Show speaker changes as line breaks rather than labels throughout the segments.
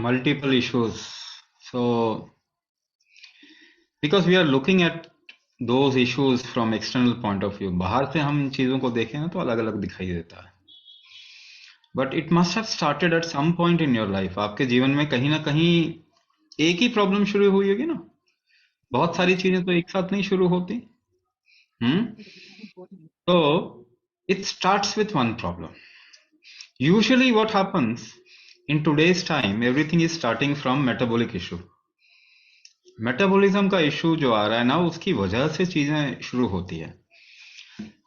multiple issues. So, because we are looking at those issues from external point of view, बाहर से हम इन चीजों को देखें ना तो अलग अलग दिखाई देता है. But it must have started at some point in your life. आपके जीवन में कहीं ना कहीं एक ही प्रॉब्लम शुरू हुई होगी ना. बहुत सारी चीजें तो एक साथ नहीं शुरू होती. तो it starts with one problem. Usually what happens in today's time, everything is starting from metabolic issue. Metabolism का इशू जो आ रहा है ना, उसकी वजह से चीजें शुरू होती है.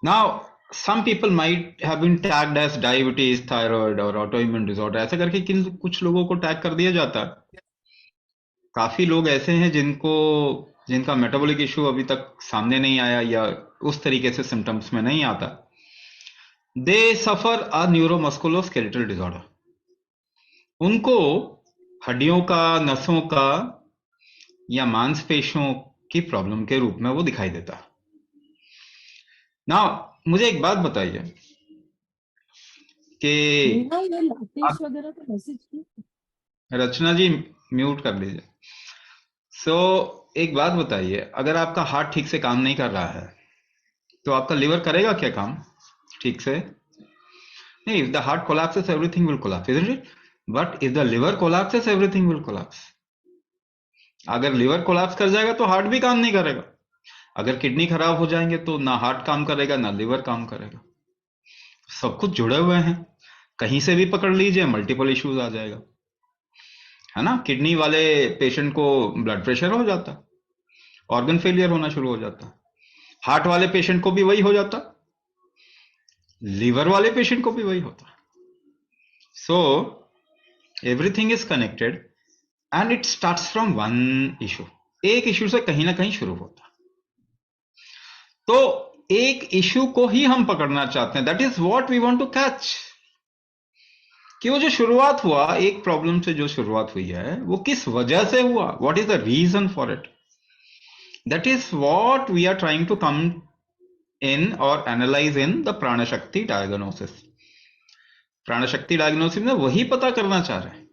Now some people might have been tagged as diabetes, thyroid और autoimmune disorder, ऐसा करके कुछ लोगों को टैग कर दिया जाता है. काफी लोग ऐसे हैं जिनका मेटाबॉलिक इशू अभी तक सामने नहीं आया या उस तरीके से सिम्टम्स में नहीं आता. दे सफर अ न्यूरोमस्कुलोस्केलेटल डिसऑर्डर. उनको हड्डियों का, नसों का या मांसपेशियों की प्रॉब्लम के रूप में वो दिखाई देता. ना मुझे एक बात बताइए कि
मीना ये लातेश वगैरह का मैसेज की.
रचना जी म्यूट कर लीजिए. एक बात बताइए, अगर आपका हार्ट ठीक से काम नहीं कर रहा है तो आपका लिवर करेगा क्या काम ठीक से? नहीं. If the heart collapses everything will collapse, isn't it? But if the liver collapses everything will collapse. अगर लिवर कोलैप्स कर जाएगा तो हार्ट भी काम नहीं करेगा. अगर किडनी खराब हो जाएंगे तो ना हार्ट काम करेगा ना लिवर काम करेगा. सब कुछ जुड़े हुए हैं. कहीं से भी पकड़ लीजिए, मल्टीपल इश्यूज आ जाएगा, है ना. किडनी वाले पेशेंट को ब्लड प्रेशर हो जाता, ऑर्गन फेलियर होना शुरू हो जाता. हार्ट वाले पेशेंट को भी वही हो जाता, लिवर वाले पेशेंट को भी वही होता. So everything is connected and it starts from one issue. एक इशू से कहीं ना कहीं शुरू होता. तो एक इशू को ही हम पकड़ना चाहते हैं. That is what we want to catch. कि वो जो शुरुआत हुआ, एक प्रॉब्लम से जो शुरुआत हुई है, वो किस वजह से हुआ, what is the reason for it. That is what we are trying to come in और analyze in the Pranshakti diagnosis. Pranshakti diagnosis में वही पता करना चाह रहे हैं.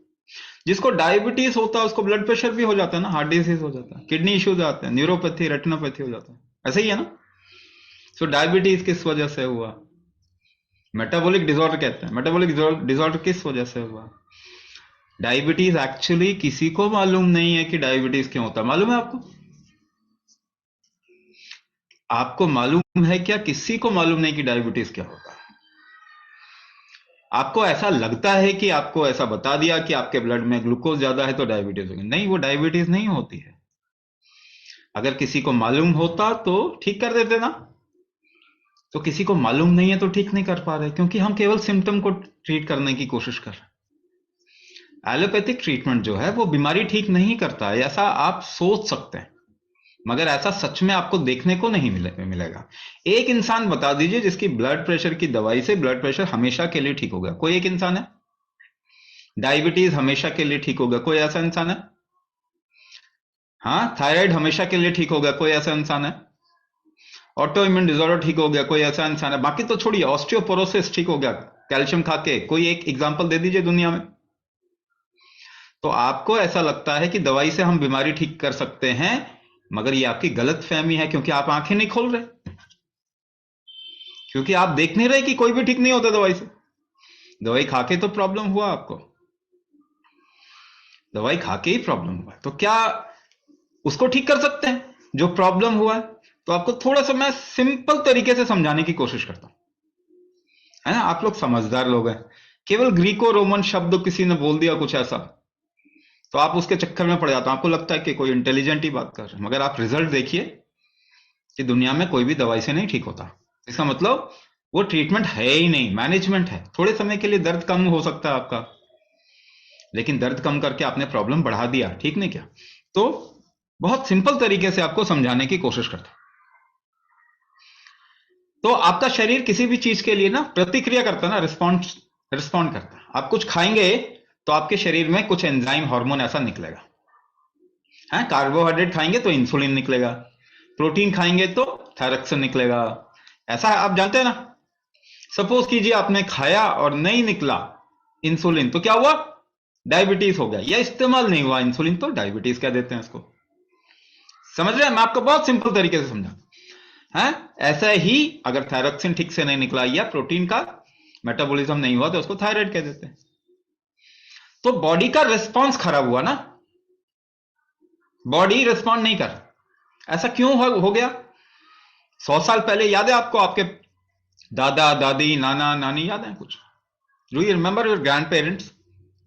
जिसको डायबिटीज होता है उसको ब्लड प्रेशर भी हो जाता है ना, हार्ट डिजीज हो जाता है, किडनी इश्यूज आते हैं, न्यूरोपैथी, रेटिनोपैथी हो जाता है. ऐसे ही है ना. सो डायबिटीज किस वजह से हुआ? मेटाबॉलिक डिसऑर्डर कहते हैं. मेटाबॉलिक डिसऑर्डर किस वजह से हुआ? डायबिटीज एक्चुअली किसी को मालूम नहीं है कि डायबिटीज क्यों होता है. मालूम है आपको? आपको मालूम है क्या? किसी को मालूम नहीं कि डायबिटीज क्या होता है. आपको ऐसा लगता है कि आपको ऐसा बता दिया कि आपके ब्लड में ग्लूकोज ज्यादा है तो डायबिटीज होगी. नहीं, वो डायबिटीज नहीं होती है. अगर किसी को मालूम होता तो ठीक कर देते ना. तो किसी को मालूम नहीं है तो ठीक नहीं कर पा रहे, क्योंकि हम केवल सिम्टम को ट्रीट करने की कोशिश कर रहे हैं. एलोपैथिक ट्रीटमेंट जो है वो बीमारी ठीक नहीं करता है, ऐसा आप सोच सकते हैं, मगर ऐसा सच में आपको देखने को नहीं मिलेगा. एक इंसान बता दीजिए जिसकी ब्लड प्रेशर की दवाई से ब्लड प्रेशर हमेशा के लिए ठीक हो गया. कोई एक इंसान है? डायबिटीज हमेशा के लिए ठीक हो गया. कोई ऐसा इंसान है? हाँ. थायराइड हमेशा के लिए ठीक हो गया. कोई ऐसा इंसान है? ऑटो इम्यून डिसऑर्डर ठीक हो गया. कोई ऐसा इंसान है? बाकी तो छोड़िए, ऑस्टियोपोरोसिस ठीक हो गया कैल्शियम खा के. कोई एक एग्जांपल दे दीजिए दुनिया में. तो आपको ऐसा लगता है कि दवाई से हम बीमारी ठीक कर सकते हैं, मगर ये आपकी गलत फहमी है, क्योंकि आप आंखें नहीं खोल रहे, क्योंकि आप देख नहीं रहे कि कोई भी ठीक नहीं होता दवाई से. दवाई खा के तो प्रॉब्लम हुआ आपको, दवाई खा के ही प्रॉब्लम हुआ. तो क्या उसको ठीक कर सकते हैं जो प्रॉब्लम हुआ है? तो आपको थोड़ा सा मैं सिंपल तरीके से समझाने की कोशिश करता हूं, है ना. आप लोग समझदार लोग हैं. केवल ग्रीको रोमन शब्द किसी ने बोल दिया कुछ ऐसा, तो आप उसके चक्कर में पड़ जाते हो. आपको लगता है कि कोई इंटेलिजेंट ही बात कर रहे हैं, मगर आप रिजल्ट देखिए कि दुनिया में कोई भी दवाई से नहीं ठीक होता. इसका मतलब वो ट्रीटमेंट है ही नहीं, मैनेजमेंट है. थोड़े समय के लिए दर्द कम हो सकता है आपका, लेकिन दर्द कम करके आपने प्रॉब्लम बढ़ा दिया, ठीक नहीं क्या? तो बहुत सिंपल तरीके से आपको समझाने की कोशिश करता हूं. तो आपका शरीर किसी भी चीज के लिए ना प्रतिक्रिया करता है ना, रिस्पॉन्ड करता है. आप कुछ खाएंगे तो आपके शरीर में कुछ एंजाइम हार्मोन ऐसा निकलेगा, है. कार्बोहाइड्रेट खाएंगे तो इंसुलिन निकलेगा, प्रोटीन खाएंगे तो थायरक्सिन निकलेगा. ऐसा आप जानते हैं ना. सपोज कीजिए आपने खाया और नहीं निकला इंसुलिन, तो क्या हुआ? डायबिटीज हो गया, या इस्तेमाल नहीं हुआ इंसुलिन तो डायबिटीज कह देते हैं इसको। समझ रहे हैं? मैं आपको बहुत सिंपल तरीके से समझा है। ऐसा ही अगर थायरोक्सिन ठीक से नहीं निकला या प्रोटीन का मेटाबॉलिज्म नहीं हुआ तो उसको थायराइड कह देते हैं। तो बॉडी का रिस्पॉन्स खराब हुआ ना, बॉडी रिस्पॉन्ड नहीं कर। ऐसा क्यों हो गया? 100 साल पहले याद है आपको, आपके दादा दादी नाना नानी याद है कुछ? Do you remember your grand parents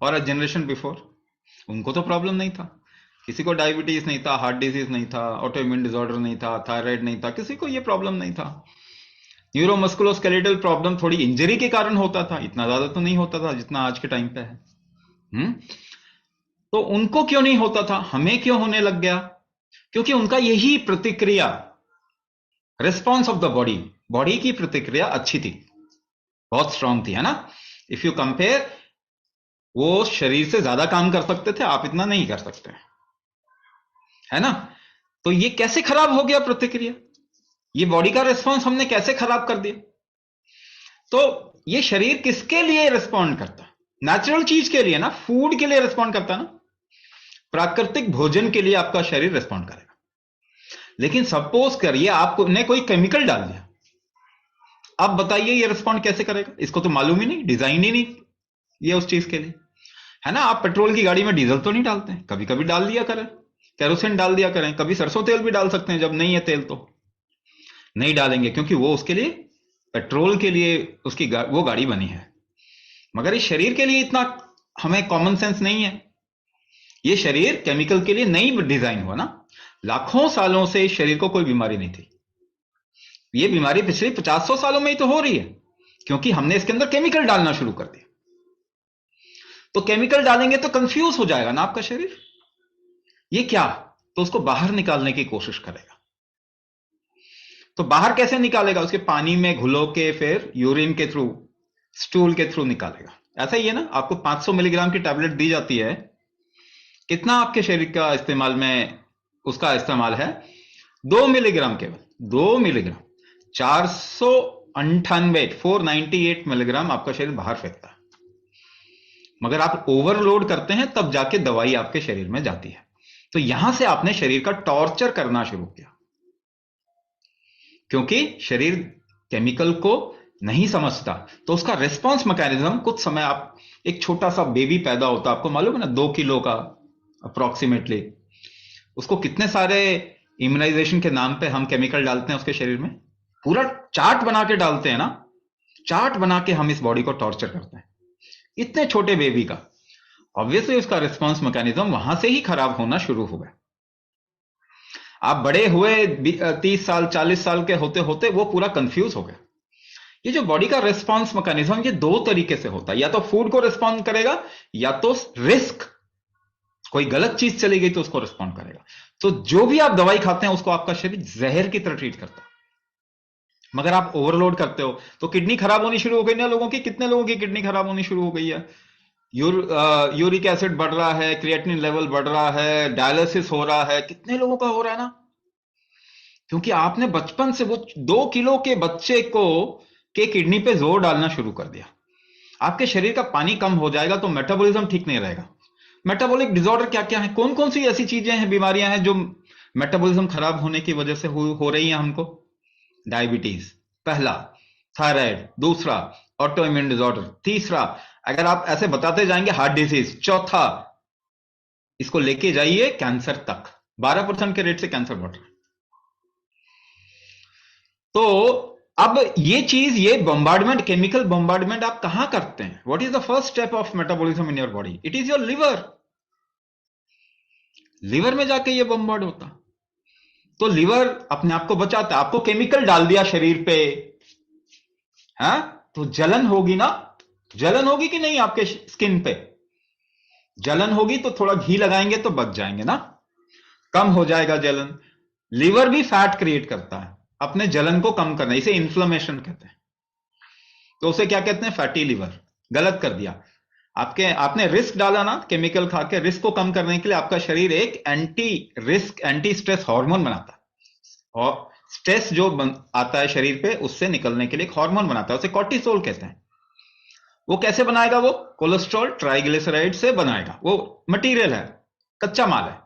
और अ जनरेशन बिफोर? उनको तो प्रॉब्लम नहीं था, किसी को डायबिटीज नहीं था, हार्ट डिजीज नहीं था, ऑटोइम्यून डिसऑर्डर नहीं था, थायराइड नहीं था, किसी को ये प्रॉब्लम नहीं था। न्यूरोमस्कुलोस्केलेटल प्रॉब्लम थोड़ी इंजरी के कारण होता था, इतना ज्यादा तो नहीं होता था जितना आज के टाइम पे है। तो उनको क्यों नहीं होता था, हमें क्यों होने लग गया? क्योंकि उनका यही प्रतिक्रिया, response of the body, body की प्रतिक्रिया अच्छी थी, बहुत स्ट्रांग थी, है ना। इफ यू कंपेयर, वो शरीर से ज्यादा काम कर सकते थे, आप इतना नहीं कर सकते, है ना। तो ये कैसे खराब हो गया प्रतिक्रिया, ये बॉडी का रिस्पॉन्स हमने कैसे खराब कर दिया? तो ये शरीर किसके लिए रिस्पॉन्ड करता? नेचुरल चीज के लिए ना, फूड के लिए रिस्पॉन्ड करता ना, प्राकृतिक भोजन के लिए आपका शरीर रिस्पॉन्ड करेगा। लेकिन सपोज करिए आपने कोई केमिकल डाल दिया, अब बताइए ये रिस्पॉन्ड कैसे करेगा? इसको तो मालूम ही नहीं, डिजाइन ही नहीं ये उस चीज के लिए, है ना। आप पेट्रोल की गाड़ी में डीजल तो नहीं डालते हैं, कभी कभी डाल दिया करें, केरोसिन डाल दिया करें, कभी सरसों तेल भी डाल सकते हैं, जब नहीं है तेल तो नहीं डालेंगे, क्योंकि वो उसके लिए, पेट्रोल के लिए उसकी वो गाड़ी बनी है। मगर इस शरीर के लिए इतना हमें कॉमन सेंस नहीं है। ये शरीर केमिकल के लिए नहीं डिजाइन हुआ ना, लाखों सालों से इस शरीर को कोई बीमारी नहीं थी। ये बीमारी पिछले 50-100 सालों में ही तो हो रही है, क्योंकि हमने इसके अंदर केमिकल डालना शुरू कर दिया। तो केमिकल डालेंगे तो कंफ्यूज हो जाएगा ना आपका शरीर, ये क्या, तो उसको बाहर निकालने की कोशिश करेगा। तो बाहर कैसे निकालेगा? उसके पानी में घुलो के, फिर यूरिन के थ्रू, स्टूल के थ्रू निकालेगा। ऐसा ही है ना, आपको 500 मिलीग्राम की टैबलेट दी जाती है, कितना आपके शरीर का इस्तेमाल में उसका इस्तेमाल है? 2 मिलीग्राम, केवल 2 मिलीग्राम। 498 मिलीग्राम आपका शरीर बाहर फेंकता है। मगर आप ओवरलोड करते हैं तब जाके दवाई आपके शरीर में जाती है। तो यहां से आपने शरीर का टॉर्चर करना शुरू किया, क्योंकि शरीर केमिकल को नहीं समझता। तो उसका रिस्पॉन्स मैकेनिज्म, कुछ समय आप, एक छोटा सा बेबी पैदा होता, आपको मालूम है ना, 2 किलो का अप्रोक्सीमेटली, उसको कितने सारे इम्यूनाइजेशन के नाम पे हम केमिकल डालते हैं उसके शरीर में, पूरा चार्ट बना के डालते हैं ना, चार्ट बना के हम इस बॉडी को टॉर्चर करते हैं, इतने छोटे बेबी का। ऑब्वियसली उसका रिस्पॉन्स मैकेनिज्म वहां से ही खराब होना शुरू हो गया। आप बड़े हुए 30 साल 40 साल के होते होते वो पूरा कंफ्यूज हो गया। ये जो बॉडी का रिस्पॉन्स मैकेनिज्म, ये 2 तरीके से होता है, या तो फूड को रिस्पॉन्ड करेगा, या तो रिस्क, कोई गलत चीज चली गई तो उसको रिस्पॉन्ड करेगा। तो जो भी आप दवाई खाते हैं उसको आपका शरीर जहर की तरह ट्रीट करता है। मगर आप ओवरलोड करते हो तो किडनी खराब होनी शुरू हो गई ना लोगों की। कितने लोगों की किडनी खराब होनी शुरू हो गई है? यूरिक एसिड बढ़ रहा है, क्रिएटिनिन लेवल बढ़ रहा है, डायलिसिस हो रहा है, कितने लोगों का हो रहा है ना, क्योंकि आपने बचपन से वो 2 किलो के बच्चे को के किडनी पे जोर डालना शुरू कर दिया। आपके शरीर का पानी कम हो जाएगा तो मेटाबॉलिज्म ठीक नहीं रहेगा। मेटाबॉलिक डिसऑर्डर क्या क्या है, कौन कौन सी ऐसी चीजें हैं, बीमारियां हैं जो मेटाबॉलिज्म खराब होने की वजह से हो रही हैं हमको? डायबिटीज पहला, थायराइड दूसरा, ऑटोइम्यून डिसऑर्डर तीसरा, अगर आप ऐसे बताते जाएंगे हार्ट डिजीज चौथा, इसको लेके जाइए कैंसर तक। 12% के रेट से कैंसर बढ़ रहा है। तो अब ये चीज, ये बॉम्बार्डमेंट, केमिकल बॉम्बार्डमेंट आप कहां करते हैं? What is the first step of metabolism in your body? It is your liver. Liver में जाके ये बॉम्बार्ड होता। तो लिवर अपने आप को बचाता है। आपको केमिकल डाल दिया शरीर पे, हाँ, तो जलन होगी ना, जलन होगी कि नहीं आपके स्किन पे? जलन होगी तो थोड़ा घी लगाएंगे तो बच जाएंगे ना, कम हो जाएगा जलन। लिवर भी फैट क्रिएट करता है अपने जलन को कम करना, इसे इन्फ्लेमेशन कहते हैं। तो उसे क्या कहते हैं? Fatty liver. गलत कर दिया आपने रिस्क डाला ना, केमिकल खा के रिस्क को कम करने के लिए आपका शरीर एक anti risk, anti stress hormone बनाता है, और स्ट्रेस जो आता है शरीर पे, उससे निकलने के लिए एक हार्मोन बनाता है, उसे कॉर्टिसोल कहते हैं। वो कैसे बनाएगा? वो कोलेस्ट्रॉल ट्राइग्लिसराइड से बनाएगा, वो मटेरियल है, कच्चा माल है,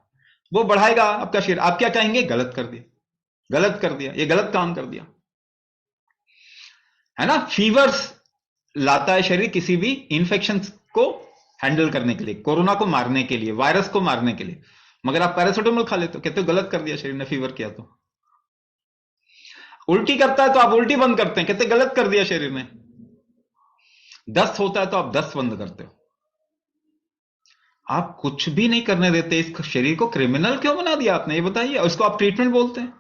वो बढ़ाएगा आपका शरीर। आप क्या कहेंगे? गलत कर दिया, गलत कर दिया, ये गलत काम कर दिया, है ना। फीवर्स लाता है शरीर किसी भी इंफेक्शन को हैंडल करने के लिए, कोरोना को मारने के लिए, वायरस को मारने के लिए, मगर आप पैरासिटामोल खा लेते हो, कहते हो गलत कर दिया शरीर ने, फीवर किया तो। उल्टी करता है तो आप उल्टी बंद करते हैं, कहते गलत कर दिया शरीर ने। दस्त होता है तो आप दस्त बंद करते हो। आप कुछ भी नहीं करने देते, इस शरीर को क्रिमिनल क्यों बना दिया आपने, ये बताइए। और इसको आप ट्रीटमेंट बोलते हैं।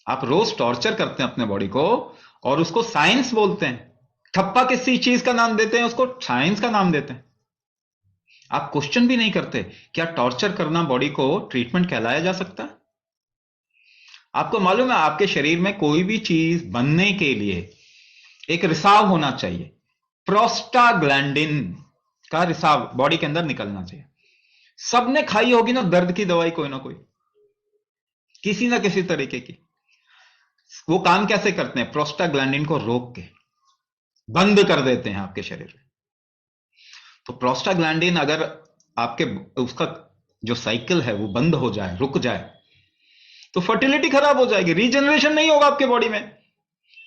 आप रोज टॉर्चर करते हैं अपने बॉडी को और उसको साइंस बोलते हैं। ठप्पा किसी चीज का नाम देते हैं, उसको साइंस का नाम देते हैं। आप क्वेश्चन भी नहीं करते, क्या टॉर्चर करना बॉडी को ट्रीटमेंट कहलाया जा सकता है? आपको मालूम है आपके शरीर में कोई भी चीज बनने के लिए एक रिसाव होना चाहिए, प्रोस्टाग्लैंडिन का रिसाव बॉडी के अंदर निकलना चाहिए। सबने खाई होगी ना दर्द की दवाई, कोई ना कोई, किसी ना किसी तरीके की। वो काम कैसे करते हैं? प्रोस्टाग्लैंडिन को रोक के बंद कर देते हैं आपके शरीर में। तो प्रोस्टाग्लैंडिन अगर आपके उसका जो साइकिल है वो बंद हो जाए, रुक जाए, तो फर्टिलिटी खराब हो जाएगी, रीजनरेशन नहीं होगा आपके बॉडी में।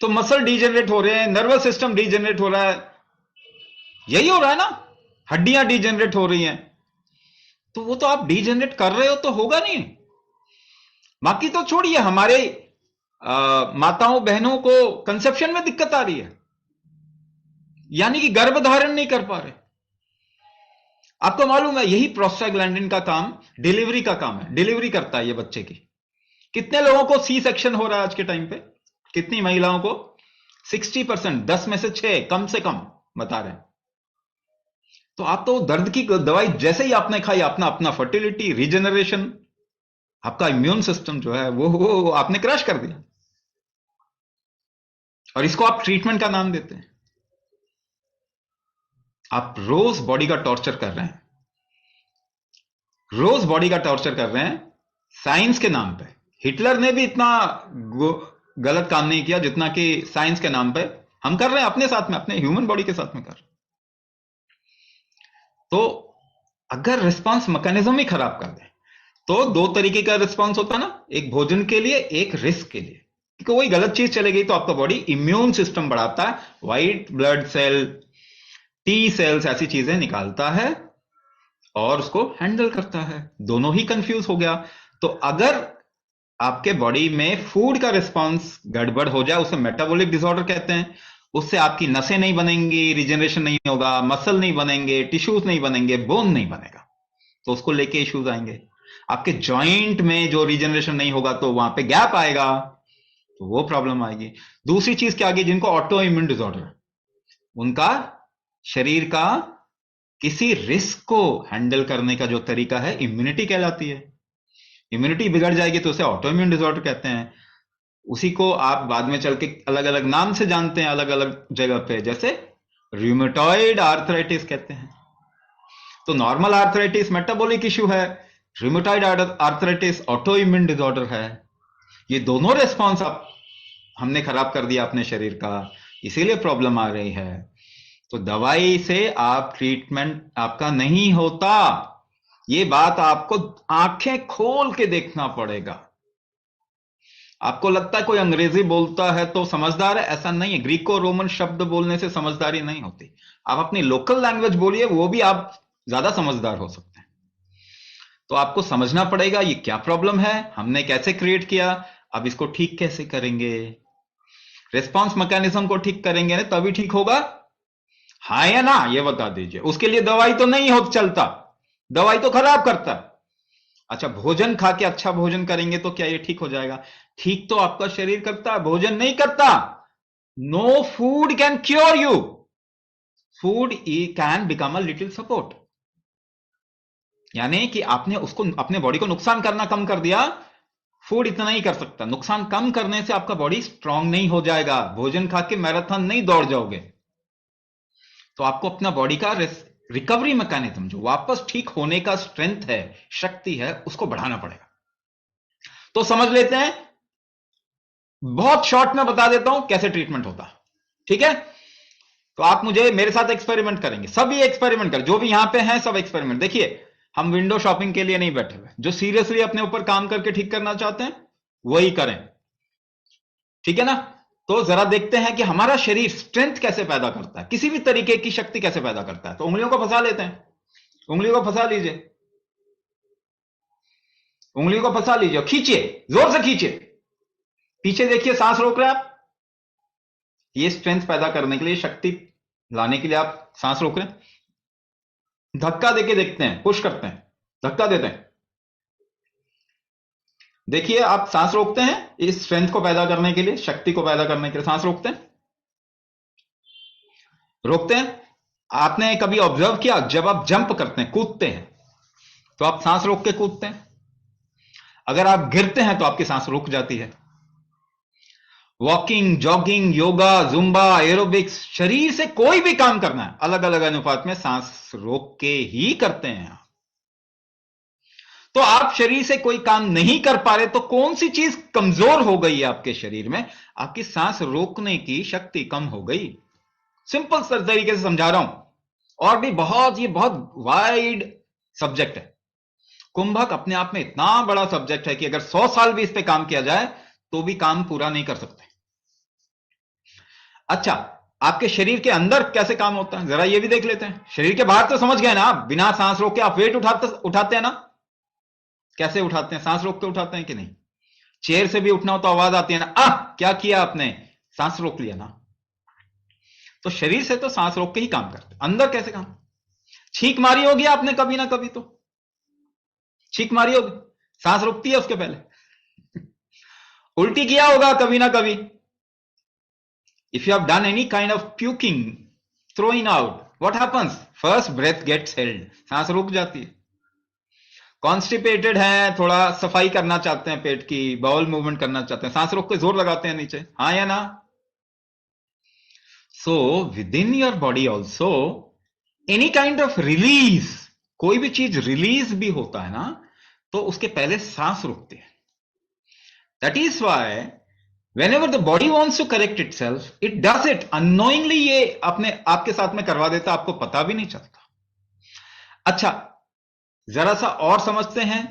तो मसल डीजनरेट हो रहे हैं, नर्वस सिस्टम डीजनरेट हो रहा है, यही हो रहा है ना, हड्डियां डीजनरेट हो रही हैं। तो वो तो आप डीजनरेट कर रहे हो तो होगा नहीं। बाकी तो छोड़िए, हमारे माताओं बहनों को कंसेप्शन में दिक्कत आ रही है, यानी कि गर्भ धारण नहीं कर पा रहे। आपको मालूम है यही प्रोस्टाग्लैंडिन का काम डिलीवरी का काम है, डिलीवरी करता है ये बच्चे की। कितने लोगों को सी सेक्शन हो रहा है आज के टाइम पे? कितनी महिलाओं को? 60%, 10 में से 6 कम से कम बता रहे हैं। तो आप तो दर्द की दवाई जैसे ही आपने खाई, अपना अपना फर्टिलिटी, रीजनरेशन, आपका इम्यून सिस्टम जो है वो आपने क्रैश कर दिया। और इसको आप ट्रीटमेंट का नाम देते हैं। आप रोज बॉडी का टॉर्चर कर रहे हैं, रोज बॉडी का टॉर्चर कर रहे हैं साइंस के नाम पे। हिटलर ने भी इतना गलत काम नहीं किया जितना कि साइंस के नाम पे हम कर रहे हैं अपने साथ में, अपने ह्यूमन बॉडी के साथ में कर। तो अगर रिस्पांस मैकेनिज्म ही खराब कर दे तो दो तरीके का रिस्पांस होता है ना, एक भोजन के लिए, एक रिस्क के लिए। क्योंकि वही गलत चीज चले गई तो आपका बॉडी इम्यून सिस्टम बढ़ाता है, white blood cell, T cells, ऐसी चीजें निकालता है और उसको हैंडल करता है। दोनों ही कंफ्यूज हो गया। तो अगर आपके बॉडी में फूड का रिस्पांस गड़बड़ हो जाए, उसे मेटाबॉलिक डिसऑर्डर कहते हैं। उससे आपकी नसें नहीं बनेंगी, रिजनरेशन नहीं होगा, मसल नहीं बनेंगे, टिश्यूज नहीं बनेंगे, बोन नहीं बनेगा, तो उसको लेके इश्यूज आएंगे। आपके जॉइंट में जो रिजनरेशन नहीं होगा तो वहां पे गैप आएगा, तो वो प्रॉब्लम आएगी। दूसरी चीज क्या आ गई? जिनको ऑटो इम्यून डिसऑर्डर, उनका शरीर का किसी रिस्क को हैंडल करने का जो तरीका है इम्यूनिटी कहलाती है। इम्यूनिटी बिगड़ जाएगी तो उसे ऑटो इम्यून डिसऑर्डर कहते हैं। उसी को आप बाद में चल के अलग अलग नाम से जानते हैं, अलग अलग जगह पे, जैसे रूमेटॉइड आर्थराइटिस कहते हैं। तो नॉर्मल आर्थराइटिस मेटाबॉलिक इश्यू है, rheumatoid arthritis auto immune disorder है। ये दोनों रेस्पॉन्स आप हमने खराब कर दिया अपने शरीर का, इसीलिए प्रॉब्लम आ रही है। तो दवाई से आप ट्रीटमेंट आपका नहीं होता, ये बात आपको आंखें खोल के देखना पड़ेगा। आपको लगता है कोई अंग्रेजी बोलता है तो समझदार है, ऐसा नहीं है। ग्रीको रोमन शब्द बोलने से समझदारी नहीं होती। आप अपनी लोकल लैंग्वेज बोलिए, वो भी आप ज्यादा समझदार हो सकते हैं। तो आपको समझना पड़ेगा ये क्या प्रॉब्लम है, हमने कैसे क्रिएट किया, अब इसको ठीक कैसे करेंगे। रिस्पॉन्स मैकेनिज्म को ठीक करेंगे ना तभी ठीक होगा, हाँ या ना, ये बता दीजिए। उसके लिए दवाई तो नहीं हो चलता, दवाई तो खराब करता है। अच्छा, भोजन खा के अच्छा भोजन करेंगे तो क्या ये ठीक हो जाएगा? ठीक तो आपका शरीर करता है, भोजन नहीं करता। No food can cure you, food can become a little support. यानी कि आपने उसको, अपने बॉडी को नुकसान करना कम कर दिया, फूड इतना ही कर सकता। नुकसान कम करने से आपका बॉडी स्ट्रांग नहीं हो जाएगा, भोजन खा के मैराथन नहीं दौड़ जाओगे। तो आपको अपना बॉडी का रिकवरी मैकेनिज्म, जो वापस ठीक होने का स्ट्रेंथ है, शक्ति है, उसको बढ़ाना पड़ेगा। तो समझ लेते हैं, बहुत शॉर्ट में बता देता हूं कैसे ट्रीटमेंट होता है, ठीक है। तो आप मुझे मेरे साथ एक्सपेरिमेंट करेंगे, सभी एक्सपेरिमेंट करें, जो भी यहां पे हैं सब एक्सपेरिमेंट। देखिए हम विंडो शॉपिंग के लिए नहीं बैठे हुए, जो सीरियसली अपने ऊपर काम करके ठीक करना चाहते हैं वही करें, ठीक है ना। तो जरा देखते हैं कि हमारा शरीर स्ट्रेंथ कैसे पैदा करता है, किसी भी तरीके की शक्ति कैसे पैदा करता है। तो उंगलियों को फंसा लेते हैं, उंगलियों को फंसा लीजिए, उंगलियों को फंसा लीजिए, खींचिए, जोर से खींचिए, पीछे देखिए, सांस रोक रहे हैं आप। ये स्ट्रेंथ पैदा करने के लिए, शक्ति लाने के लिए आप सांस रोक रहे हैं। धक्का देके देखते हैं, पुश करते हैं, धक्का देते हैं, देखिए आप सांस रोकते हैं इस स्ट्रेंथ को पैदा करने के लिए, शक्ति को पैदा करने के लिए सांस रोकते हैं, रोकते हैं। आपने कभी ऑब्जर्व किया, जब आप जंप करते हैं, कूदते हैं, तो आप सांस रोक के कूदते हैं। अगर आप गिरते हैं तो आपकी सांस रुक जाती है। Walking, jogging, yoga, Zumba, aerobics, शरीर से कोई भी काम करना है अलग अलग अनुपात में सांस रोक के ही करते हैं। तो आप शरीर से कोई काम नहीं कर पा रहे तो कौन सी चीज कमजोर हो गई है आपके शरीर में? आपकी सांस रोकने की शक्ति कम हो गई। सिंपल सर तरीके से समझा रहा हूं, और भी बहुत, ये बहुत वाइड सब्जेक्ट है। कुंभक अपने आप में इतना बड़ा सब्जेक्ट है कि अगर 100 साल भी इस पे काम किया जाए तो भी काम पूरा नहीं कर सकते। अच्छा, आपके शरीर के अंदर कैसे काम होता है जरा ये भी देख लेते हैं। शरीर के बाहर तो समझ गए ना आप, बिना सांस रोके आप वेट उठाते हैं ना, कैसे उठाते हैं? सांस रोक के उठाते हैं कि नहीं? चेयर से भी उठना हो तो आवाज आती है ना, क्या किया आपने, सांस रोक लिया ना। तो शरीर से तो सांस रोक के ही काम करते, अंदर कैसे काम? छींक मारी होगी आपने कभी ना कभी, तो छींक मारी होगी, सांस रुकती है उसके पहले। उल्टी किया होगा कभी ना कभी। If you have done any kind of puking, throwing out, what happens? First breath gets held, सांस रुक जाती है। कॉन्स्टिपेटेड है, थोड़ा सफाई करना चाहते हैं पेट की, बाउल मूवमेंट करना चाहते हैं, सांस रोक के जोर लगाते हैं नीचे, हाँ या ना? So with in your body also any kind of release, कोई भी चीज रिलीज भी होता है ना, तो उसके पहले सांस रुकते हैं। That is why whenever the body wants to correct itself, it does it unknowingly, ये अपने आपके साथ में करवा देता, आपको पता भी नहीं चलता। अच्छा, जरा सा और समझते हैं।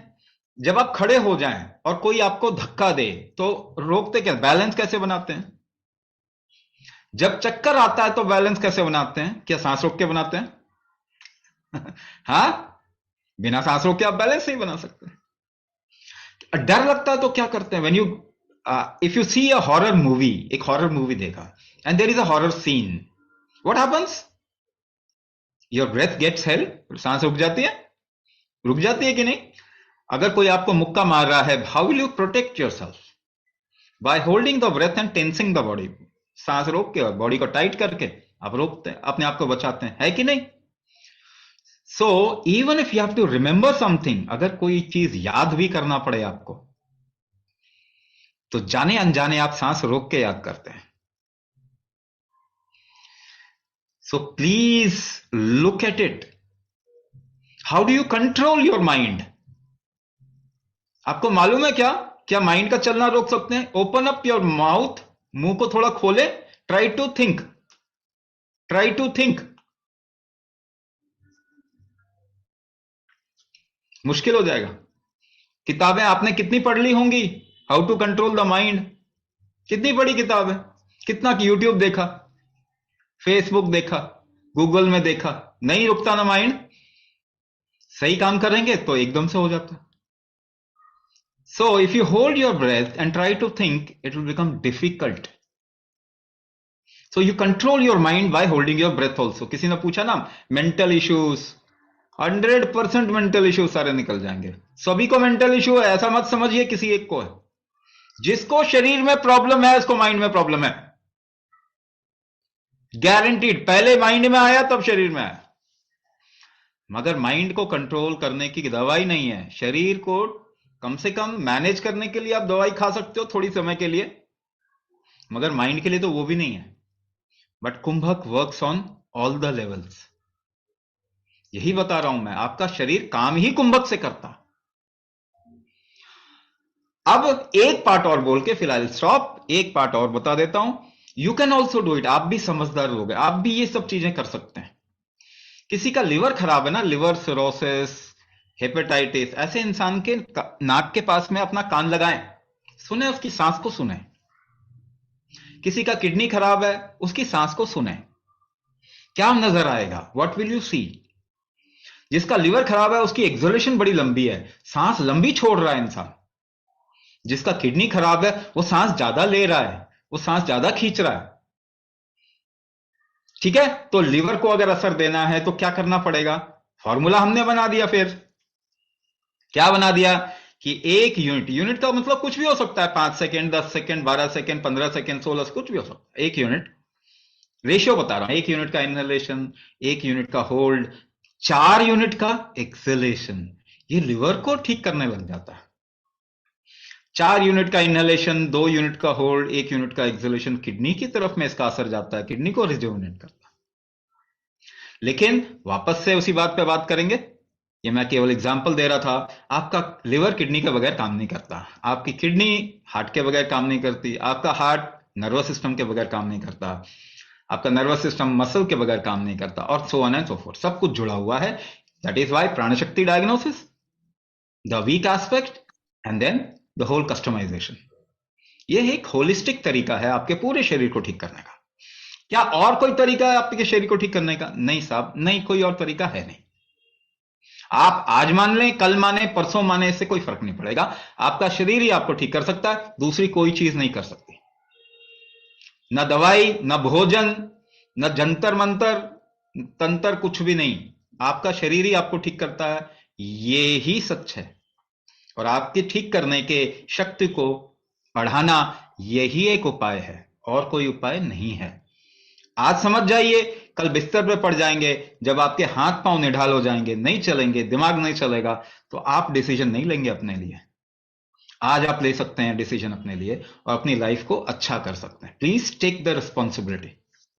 जब आप खड़े हो जाएं और कोई आपको धक्का दे तो रोकते क्या, बैलेंस कैसे बनाते हैं? जब चक्कर आता है तो बैलेंस कैसे बनाते हैं? क्या सांस रोक के बनाते हैं? हाँ, बिना सांस रोक के आप बैलेंस नहीं बना सकते। डर लगता है तो क्या करते हैं? When you if you see a horror movie, एक हॉरर मूवी देखा and there is a horror scene, what happens? Your breath gets held, सांस रुक जाती है, रुक जाती है कि नहीं? अगर कोई आपको मुक्का मार रहा है, how will you protect yourself? By holding the breath and tensing the body. सांस रोक के और बॉडी को टाइट करके आप रोकते हैं, अपने आप को बचाते हैं, है कि नहीं? So even if you have to remember something, अगर कोई चीज याद भी करना पड़े आपको, तो जाने अनजाने आप सांस रोक के याद करते हैं। So please look at it. How do you control your mind? आपको मालूम है क्या क्या माइंड का चलना रोक सकते हैं? ओपन अप योर माउथ, मुंह को थोड़ा खोले, try to think, try to think. मुश्किल हो जाएगा। किताबें आपने कितनी पढ़ ली होंगी, how to control the mind? कितनी बड़ी किताब है, कितना यूट्यूब देखा, फेसबुक देखा, गूगल में देखा, नहीं रुकता ना माइंड। सही काम करेंगे तो एकदम से हो जाता। So if you hold your breath and try to think, it will become difficult. So you control your mind by holding your breath also. किसी ने पूछा ना, मेंटल इश्यूज, 100% मेंटल इश्यूज सारे निकल जाएंगे। सभी को मेंटल इश्यू है, ऐसा मत समझिए किसी एक को है। जिसको शरीर में प्रॉब्लम है उसको माइंड में प्रॉब्लम है, गारंटीड। पहले माइंड में आया तब शरीर में आया। मगर माइंड को कंट्रोल करने की दवाई नहीं है। शरीर को कम से कम मैनेज करने के लिए आप दवाई खा सकते हो थोड़ी समय के लिए, मगर माइंड के लिए तो वो भी नहीं है। But kumbhak works on all the levels. यही बता रहा हूं मैं, आपका शरीर काम ही कुंभक से करता। अब एक पार्ट और बोल के फिलहाल स्टॉप, एक पार्ट और बता देता हूं you can also do it. आप भी समझदार लोग हैं, आप भी ये सब चीजें कर सकते हैं। किसी का लिवर खराब है ना, लिवर सिरोसिस, हेपेटाइटिस, ऐसे इंसान के नाक के पास में अपना कान लगाएं, सुने उसकी सांस को सुने। किसी का किडनी खराब है, उसकी सांस को सुने, क्या नजर आएगा, व्हाट विल यू सी। जिसका लिवर खराब है उसकी एक्सोलेशन बड़ी लंबी है, सांस लंबी छोड़ रहा है इंसान। जिसका किडनी खराब है वो सांस ज्यादा ले रहा है, वो सांस ज्यादा खींच रहा है। ठीक है, तो लिवर को अगर असर देना है तो क्या करना पड़ेगा, फॉर्मूला हमने बना दिया। फिर क्या बना दिया कि एक यूनिट, यूनिट का मतलब कुछ भी हो सकता है, 5 सेकेंड, 10 सेकेंड, 12 सेकेंड, 15 सेकेंड, 16, कुछ भी हो सकता है। एक यूनिट, रेशियो बता रहा हूं, एक यूनिट का इनहेलेशन, एक यूनिट का होल्ड, 4 यूनिट का एक्सेलेशन। ये लिवर को ठीक करने लग जाता है। 4 यूनिट का इनहेलेशन, 2 यूनिट का होल्ड, 1 यूनिट का एक्सेलेशन, किडनी की तरफ में इसका असर जाता है, किडनी को रिजुविनेट करता है। लेकिन वापस से उसी बात पे बात करेंगे, ये मैं केवल एग्जांपल दे रहा था। आपका लिवर किडनी के बगैर काम नहीं करता, आपकी किडनी हार्ट के बगैर काम नहीं करती, आपका हार्ट नर्वस सिस्टम के बगैर काम नहीं करता, आपका नर्वस सिस्टम मसल के बगैर काम नहीं करता, और so on and so forth, सब कुछ जुड़ा हुआ है। That is why Pranshakti diagnosis, the weak aspect, and then the whole customization. ये एक होलिस्टिक तरीका है आपके पूरे शरीर को ठीक करने का। क्या और कोई तरीका है आपके शरीर को ठीक करने का? नहीं साहब, नहीं, कोई और तरीका है नहीं। आप आज मान लें, कल माने, परसों माने, इससे कोई फर्क नहीं पड़ेगा। आपका शरीर ही आपको ठीक कर सकता है, दूसरी कोई चीज नहीं कर सकती। न दवाई, न भोजन, न जंतर मंतर तंत्र, कुछ भी नहीं। आपका शरीर ही आपको ठीक करता है, ये ही सच है। और आपके ठीक करने के शक्ति को बढ़ाना यही एक उपाय है, और कोई उपाय नहीं है। आज समझ जाइए, कल बिस्तर पे पड़ जाएंगे, जब आपके हाथ पांव निढाल हो जाएंगे, नहीं चलेंगे, दिमाग नहीं चलेगा, तो आप डिसीजन नहीं लेंगे अपने लिए। आज आप ले सकते हैं डिसीजन अपने लिए, और अपनी लाइफ को अच्छा कर सकते हैं। Please take the responsibility.